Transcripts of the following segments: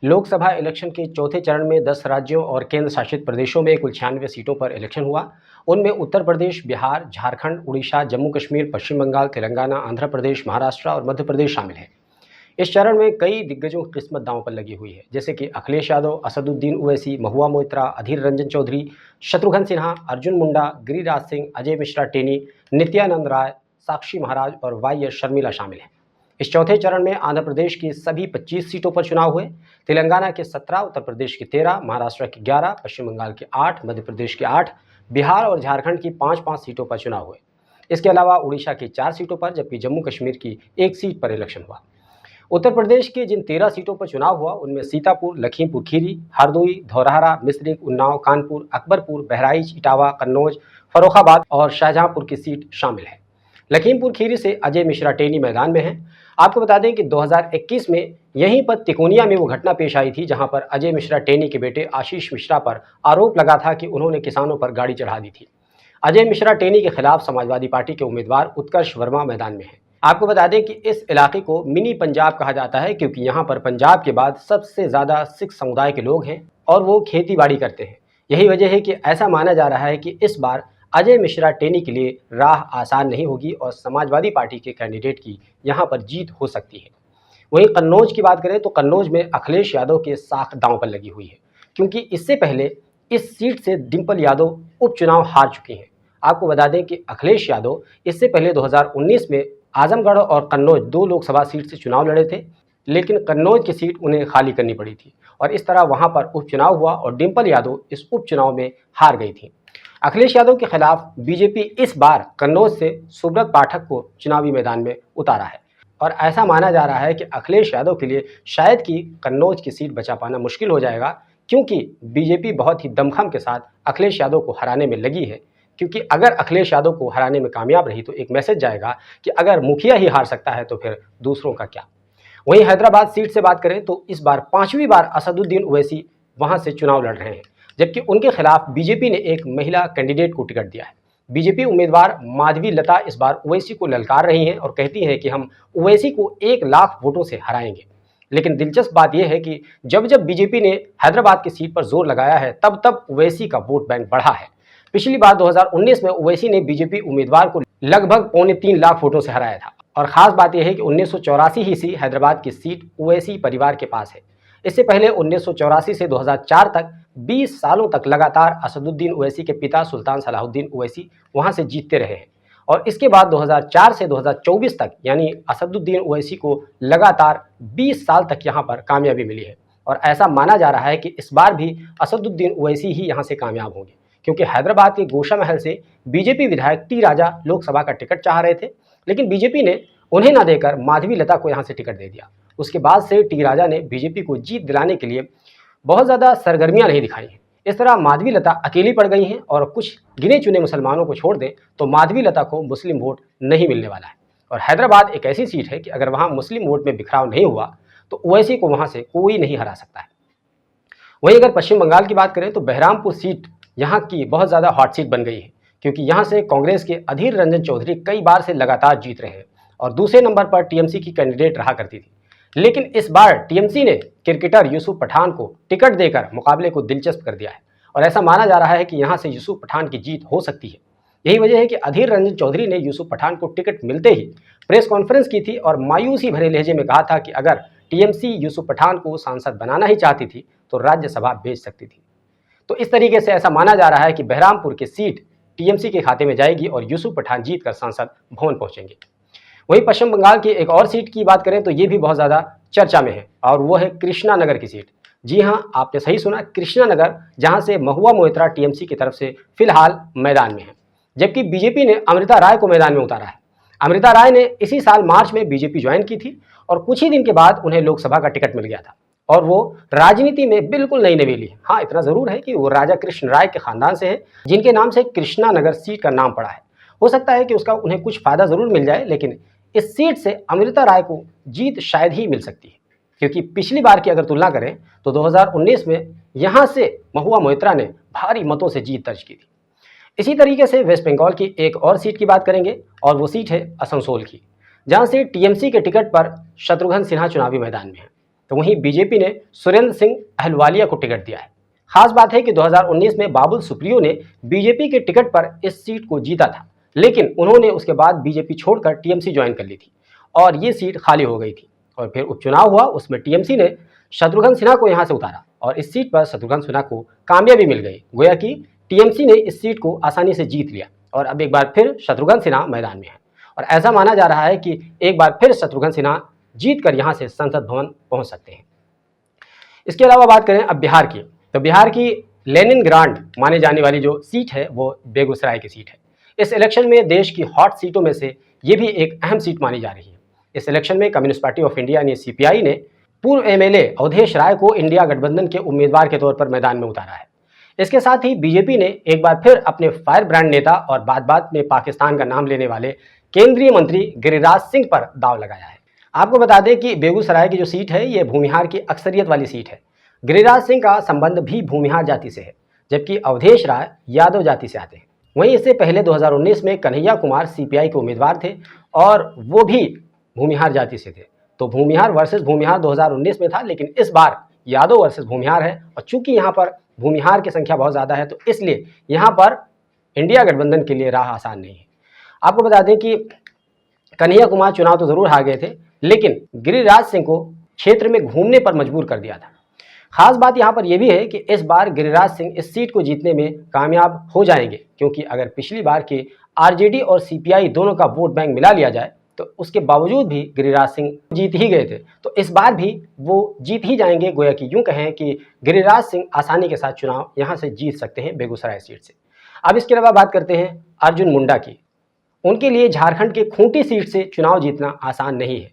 Lok Sabha election के चौथे चरण में 10 राज्यों और केंद्र शासित प्रदेशों में कुल 96 सीटों पर इलेक्शन हुआ। उनमें उत्तर प्रदेश, बिहार, झारखंड, उड़ीसा, जम्मू कश्मीर, पश्चिम बंगाल, तेलंगाना, आंध्र प्रदेश, महाराष्ट्र और मध्य प्रदेश शामिल हैं। इस चरण में कई दिग्गजों की किस्मत दांव पर लगी हुई है, जैसे कि अखिलेश यादव, असदुद्दीन ओवैसी, महुआ मोइत्रा, अधीर रंजन चौधरी, शत्रुघ्न सिन्हा, अर्जुन मुंडा, गिरिराज सिंह, अजय मिश्रा टेनी, नित्यानंद राय, साक्षी महाराज और वाई एस शर्मिला शामिल हैं। इस चौथे चरण में आंध्र प्रदेश की सभी 25 सीटों पर चुनाव हुए। तेलंगाना के 17, उत्तर प्रदेश की 13, महाराष्ट्र की 11, पश्चिम बंगाल की 8, मध्य प्रदेश की 8, बिहार और झारखंड की 5-5 सीटों पर चुनाव हुए। इसके अलावा उड़ीसा की 4 सीटों पर, जबकि जम्मू कश्मीर की 1 सीट पर इलेक्शन हुआ। उत्तर प्रदेश की जिन 13 सीटों पर चुनाव हुआ, उनमें सीतापुर, लखीमपुर खीरी, हरदोई, धौरहरा, मिश्रिख, उन्नाव, कानपुर, अकबरपुर, बहराइच, इटावा, कन्नौज, फर्रुखाबाद और शाहजहांपुर की सीट शामिल है। लखीमपुर खीरी से अजय मिश्रा टेनी मैदान में हैं। आपको बता दें कि 2021 में यहीं पर तिकोनिया में वो घटना पेश आई थी, जहां पर अजय मिश्रा टेनी के बेटे आशीष मिश्रा पर आरोप लगा था कि उन्होंने किसानों पर गाड़ी चढ़ा दी थी। अजय मिश्रा टेनी के खिलाफ समाजवादी पार्टी के उम्मीदवार उत्कर्ष वर्मा मैदान में हैं। आपको बता दें कि इस इलाके को मिनी पंजाब कहा जाता है, क्योंकि यहाँ पर पंजाब के बाद सबसे ज़्यादा सिख समुदाय के लोग हैं और वो खेती बाड़ी करते हैं। यही वजह है कि ऐसा माना जा रहा है कि इस बार अजय मिश्रा टेनी के लिए राह आसान नहीं होगी और समाजवादी पार्टी के कैंडिडेट की यहाँ पर जीत हो सकती है। वहीं कन्नौज की बात करें तो कन्नौज में अखिलेश यादव के साख दांव पर लगी हुई है, क्योंकि इससे पहले इस सीट से डिंपल यादव उपचुनाव हार चुकी हैं। आपको बता दें कि अखिलेश यादव इससे पहले 2019 में आजमगढ़ और कन्नौज 2 लोकसभा सीट से चुनाव लड़े थे, लेकिन कन्नौज की सीट उन्हें खाली करनी पड़ी थी और इस तरह वहां पर उपचुनाव हुआ और डिंपल यादव इस उपचुनाव में हार गई थी। अखिलेश यादव के खिलाफ बीजेपी इस बार कन्नौज से सुब्रत पाठक को चुनावी मैदान में उतारा है और ऐसा माना जा रहा है कि अखिलेश यादव के लिए शायद कि कन्नौज की सीट बचा पाना मुश्किल हो जाएगा, क्योंकि बीजेपी बहुत ही दमखम के साथ अखिलेश यादव को हराने में लगी है। क्योंकि अगर अखिलेश यादव को हराने में कामयाब रही तो एक मैसेज जाएगा कि अगर मुखिया ही हार सकता है तो फिर दूसरों का क्या। वहीं हैदराबाद सीट से बात करें तो इस बार 5वीं बार असदुद्दीन ओवैसी वहां से चुनाव लड़ रहे हैं, जबकि उनके खिलाफ बीजेपी ने एक महिला कैंडिडेट को टिकट दिया है। बीजेपी उम्मीदवार माधवी लता इस बार ओवैसी को ललकार रही हैं और कहती हैं कि हम ओवैसी को 1 लाख वोटों से हराएंगे। लेकिन दिलचस्प बात यह है कि जब जब बीजेपी ने हैदराबाद की सीट पर जोर लगाया है, तब तब ओवैसी का वोट बैंक बढ़ा है। पिछली बार 2019 में ओवैसी ने बीजेपी उम्मीदवार को लगभग 3.25 लाख वोटों से हराया था और खास बात यह है कि 1984 ही से हैदराबाद की सीट ओवैसी परिवार के पास है। इससे पहले 1984 से 2004 तक 20 सालों तक लगातार असदुद्दीन ओवैसी के पिता सुल्तान सलाहुद्दीन ओवैसी वहां से जीतते रहे हैं और इसके बाद 2004 से 2024 तक यानी असदुद्दीन ओवैसी को लगातार 20 साल तक यहां पर कामयाबी मिली है और ऐसा माना जा रहा है कि इस बार भी असदुद्दीन ओवैसी ही यहां से कामयाब होंगे, क्योंकि हैदराबाद के गोशा महल से बीजेपी विधायक टी राजा लोकसभा का टिकट चाह रहे थे, लेकिन बीजेपी ने उन्हें न देकर माधवी लता को यहां से टिकट दे दिया। उसके बाद से टी राजा ने बीजेपी को जीत दिलाने के लिए बहुत ज़्यादा सरगर्मियां नहीं दिखाई हैं। इस तरह माधवी लता अकेली पड़ गई हैं और कुछ गिने चुने मुसलमानों को छोड़ दें तो माधवी लता को मुस्लिम वोट नहीं मिलने वाला है और हैदराबाद एक ऐसी सीट है कि अगर वहां मुस्लिम वोट में बिखराव नहीं हुआ तो ओवैसी को वहां से कोई नहीं हरा सकता है। वहीं अगर पश्चिम बंगाल की बात करें तो बहरामपुर सीट यहाँ की बहुत ज़्यादा हॉट सीट बन गई है, क्योंकि यहाँ से कांग्रेस के अधीर रंजन चौधरी कई बार से लगातार जीत रहे हैं और दूसरे नंबर पर टीएमसी की कैंडिडेट रहा करती थी। लेकिन इस बार टीएमसी ने क्रिकेटर यूसुफ पठान को टिकट देकर मुकाबले को दिलचस्प कर दिया है और ऐसा माना जा रहा है कि यहाँ से यूसुफ पठान की जीत हो सकती है। यही वजह है कि अधीर रंजन चौधरी ने यूसुफ पठान को टिकट मिलते ही प्रेस कॉन्फ्रेंस की थी और मायूसी भरे लहजे में कहा था कि अगर टीएमसी यूसुफ पठान को सांसद बनाना ही चाहती थी तो राज्यसभा भेज सकती थी। तो इस तरीके से ऐसा माना जा रहा है कि बहरामपुर की सीट टीएमसी के खाते में जाएगी और यूसुफ पठान जीतकर संसद भवन पहुंचेंगे। वहीं पश्चिम बंगाल की एक और सीट की बात करें तो ये भी बहुत ज़्यादा चर्चा में है और वो है कृष्णा नगर की सीट। जी हाँ, आपने सही सुना, कृष्णा नगर, जहां से महुआ मोइत्रा टीएमसी की तरफ से फिलहाल मैदान में है, जबकि बीजेपी ने अमृता राय को मैदान में उतारा है। अमृता राय ने इसी साल मार्च में बीजेपी ज्वाइन की थी और कुछ ही दिन के बाद उन्हें लोकसभा का टिकट मिल गया था और वो राजनीति में बिल्कुल नई नवेली है। हाँ, इतना ज़रूर है कि वो राजा कृष्ण राय के खानदान से है, जिनके नाम से कृष्णा नगर सीट का नाम पड़ा है। हो सकता है कि उसका उन्हें कुछ फ़ायदा ज़रूर मिल जाए, लेकिन इस सीट से अमृता राय को जीत शायद ही मिल सकती है, क्योंकि पिछली बार की अगर तुलना करें तो 2019 में यहाँ से महुआ मोइत्रा ने भारी मतों से जीत दर्ज की थी। इसी तरीके से वेस्ट बंगाल की एक और सीट की बात करेंगे और वो सीट है आसनसोल की, जहाँ से टीएमसी के टिकट पर शत्रुघ्न सिन्हा चुनावी मैदान में है। तो वहीं बीजेपी ने सुरेंद्र सिंह अहलुवालिया को टिकट दिया है। खास बात है कि 2019 में बाबुल सुप्रियो ने बीजेपी के टिकट पर इस सीट को जीता था, लेकिन उन्होंने उसके बाद बीजेपी छोड़कर टीएमसी ज्वाइन कर ली थी और ये सीट खाली हो गई थी। और फिर उपचुनाव हुआ, उसमें टीएमसी ने शत्रुघ्न सिन्हा को यहां से उतारा और इस सीट पर शत्रुघ्न सिन्हा को कामयाबी मिल गई। गोया कि टीएमसी ने इस सीट को आसानी से जीत लिया और अब एक बार फिर शत्रुघ्न सिन्हा मैदान में है और ऐसा माना जा रहा है कि एक बार फिर शत्रुघ्न सिन्हा जीत कर यहाँ से संसद भवन पहुंच सकते हैं। इसके अलावा बात करें अब बिहार की, तो बिहार की लेनिनग्राड माने जाने वाली जो सीट है वो बेगूसराय की सीट है। इस इलेक्शन में देश की हॉट सीटों में से ये भी एक अहम सीट मानी जा रही है। इस इलेक्शन में कम्युनिस्ट पार्टी ऑफ इंडिया यानी सीपीआई ने पूर्व एमएलए अवधेश राय को इंडिया गठबंधन के उम्मीदवार के तौर पर मैदान में उतारा है। इसके साथ ही बीजेपी ने एक बार फिर अपने फायर ब्रांड नेता और बात में पाकिस्तान का नाम लेने वाले केंद्रीय मंत्री गिरिराज सिंह पर दाव लगाया है। आपको बता दें कि बेगूसराय की जो सीट है ये भूमिहार की अक्सरियत वाली सीट है। गिरिराज सिंह का संबंध भी भूमिहार जाति से है, जबकि अवधेश राय यादव जाति से आते हैं। वहीं इससे पहले 2019 में कन्हैया कुमार सीपीआई के उम्मीदवार थे और वो भी भूमिहार जाति से थे। तो भूमिहार वर्सेस भूमिहार 2019 में था, लेकिन इस बार यादव वर्सेस भूमिहार है और चूंकि यहाँ पर भूमिहार की संख्या बहुत ज़्यादा है तो इसलिए यहाँ पर इंडिया गठबंधन के लिए राह आसान नहीं है। आपको बता दें कि कन्हैया कुमार चुनाव तो जरूर हार गए थे, लेकिन गिरिराज सिंह को क्षेत्र में घूमने पर मजबूर कर दिया था। खास बात यहाँ पर यह भी है कि इस बार गिरिराज सिंह इस सीट को जीतने में कामयाब हो जाएंगे, क्योंकि अगर पिछली बार के आरजेडी और सीपीआई दोनों का वोट बैंक मिला लिया जाए तो उसके बावजूद भी गिरिराज सिंह जीत ही गए थे, तो इस बार भी वो जीत ही जाएंगे। गोया कि यूं कहें कि गिरिराज सिंह आसानी के साथ चुनाव यहाँ से जीत सकते हैं बेगूसराय सीट से। अब इसके अलावा बात करते हैं अर्जुन मुंडा की। उनके लिए झारखंड के खूंटी सीट से चुनाव जीतना आसान नहीं है,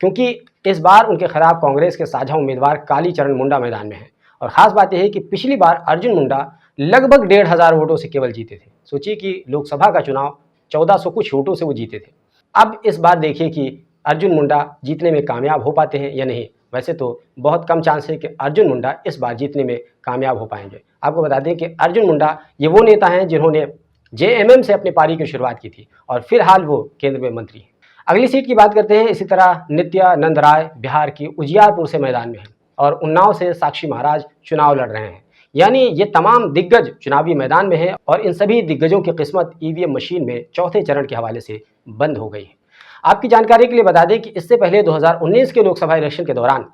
क्योंकि इस बार उनके खिलाफ कांग्रेस के साझा उम्मीदवार कालीचरण मुंडा मैदान में है। और खास बात यह है कि पिछली बार अर्जुन मुंडा लगभग 1500 वोटों से केवल जीते थे। सोचिए कि लोकसभा का चुनाव 1400 कुछ वोटों से वो जीते थे। अब इस बार देखिए कि अर्जुन मुंडा जीतने में कामयाब हो पाते हैं या नहीं। वैसे तो बहुत कम चांस है कि अर्जुन मुंडा इस बार जीतने में कामयाब हो पाएंगे। आपको बता दें कि अर्जुन मुंडा ये वो नेता हैं जिन्होंने जेएमएम से अपनी पारी की शुरुआत की थी और फिलहाल वो केंद्र में मंत्री हैं। अगली सीट की बात करते हैं। इसी तरह नित्यानंद राय बिहार की उजियारपुर से मैदान में हैं और उन्नाव से साक्षी महाराज चुनाव लड़ रहे हैं। यानी ये तमाम दिग्गज चुनावी मैदान में हैं और इन सभी दिग्गजों की किस्मत ईवीएम मशीन में चौथे चरण के हवाले से बंद हो गई है। आपकी जानकारी के लिए बता दें कि इससे पहले 2019 के लोकसभा इलेक्शन के दौरान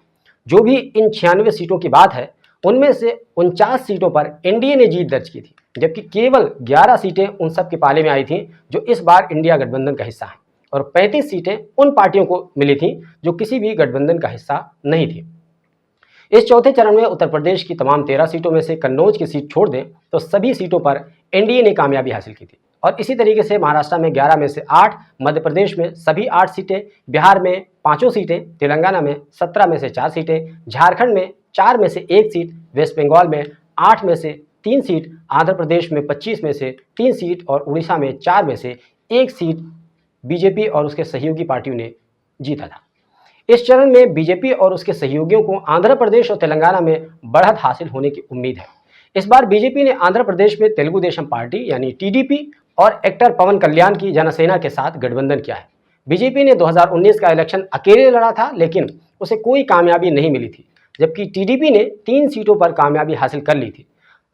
जो भी इन 96 सीटों की बात है, उनमें से 49 सीटों पर एनडीए ने जीत दर्ज की थी, जबकि केवल 11 सीटें उन सब के पाले में आई थीं जो इस बार इंडिया गठबंधन का हिस्सा हैं और 35 सीटें उन पार्टियों को मिली थीं जो किसी भी गठबंधन का हिस्सा नहीं थी। इस चौथे चरण में उत्तर प्रदेश की तमाम 13 सीटों में से कन्नौज की सीट छोड़ दें तो सभी सीटों पर एनडीए ने कामयाबी हासिल की थी। और इसी तरीके से महाराष्ट्र में 11 में से 8, मध्य प्रदेश में सभी 8 सीटें, बिहार में 5 सीटें, तेलंगाना में 17 में से 4 सीटें, झारखंड में 4 में से 1 सीट, वेस्ट बंगाल में 8 में से 3 सीट, आंध्र प्रदेश में 25 में से 3 सीट और उड़ीसा में 4 में से 1 सीट बीजेपी और उसके सहयोगी पार्टियों ने जीता था। इस चरण में बीजेपी और उसके सहयोगियों को आंध्र प्रदेश और तेलंगाना में बढ़त हासिल होने की उम्मीद है। इस बार बीजेपी ने आंध्र प्रदेश में तेलुगु देशम पार्टी यानी टीडीपी और एक्टर पवन कल्याण की जनसेना के साथ गठबंधन किया है। बीजेपी ने 2019 का इलेक्शन अकेले लड़ा था, लेकिन उसे कोई कामयाबी नहीं मिली थी, जबकि टीडीपी ने 3 सीटों पर कामयाबी हासिल कर ली थी।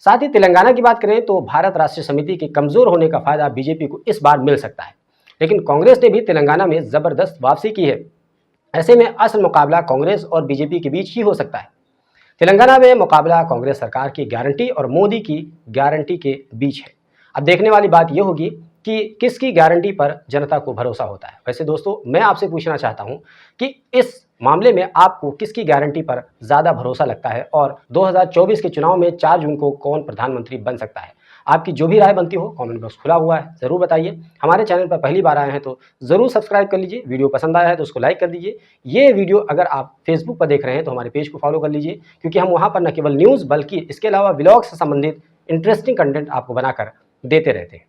साथ ही तेलंगाना की बात करें तो भारत राष्ट्रीय समिति के कमजोर होने का फायदा बीजेपी को इस बार मिल सकता है, लेकिन कांग्रेस ने भी तेलंगाना में जबरदस्त वापसी की है। ऐसे में असल मुकाबला कांग्रेस और बीजेपी के बीच ही हो सकता है। तेलंगाना में मुकाबला कांग्रेस सरकार की गारंटी और मोदी की गारंटी के बीच है। अब देखने वाली बात यह होगी कि किसकी गारंटी पर जनता को भरोसा होता है। वैसे दोस्तों, मैं आपसे पूछना चाहता हूं कि इस मामले में आपको किसकी गारंटी पर ज़्यादा भरोसा लगता है और 2024 के चुनाव में 4 जून को कौन प्रधानमंत्री बन सकता है। आपकी जो भी राय बनती हो कमेंट बॉक्स खुला हुआ है, ज़रूर बताइए। हमारे चैनल पर पहली बार आए हैं तो ज़रूर सब्सक्राइब कर लीजिए। वीडियो पसंद आया है तो उसको लाइक कर दीजिए। ये वीडियो अगर आप फेसबुक पर देख रहे हैं तो हमारे पेज को फॉलो कर लीजिए, क्योंकि हम वहाँ पर न केवल न्यूज़ बल्कि इसके अलावा व्लॉग से संबंधित इंटरेस्टिंग कंटेंट आपको बनाकर देते रहते हैं।